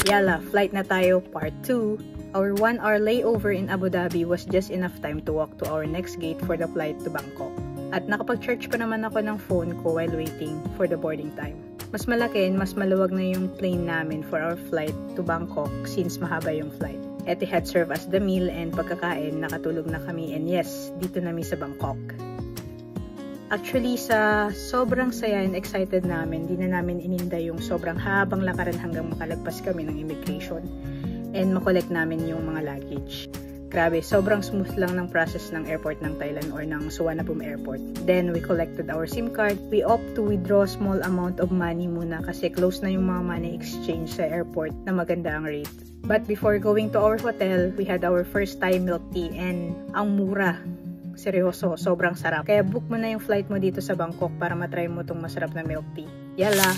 Yala, flight na tayo, part 2. Our 1-hour layover in Abu Dhabi was just enough time to walk to our next gate for the flight to Bangkok. At nakapag-charge pa naman ako ng phone ko while waiting for the boarding time. Mas malaki and mas maluwag na yung plane namin for our flight to Bangkok since mahaba yung flight. Etihad served us the meal and pagkakain, nakatulog na kami and yes, dito na kami sa Bangkok. Actually, sa sobrang saya and excited namin, di na namin ininda yung sobrang habang lakaran hanggang makalagpas kami ng immigration and makolect namin yung mga luggage. Grabe, sobrang smooth lang ng process ng airport ng Thailand or ng Suvarnabhumi Airport. Then, we collected our SIM card. We opt to withdraw small amount of money muna kasi close na yung mga money exchange sa airport na maganda ang rate. But before going to our hotel, we had our first Thai milk tea and ang mura. Seryoso, sobrang sarap. Kaya book mo na yung flight mo dito sa Bangkok para matry mo tong masarap na milk tea. Yala!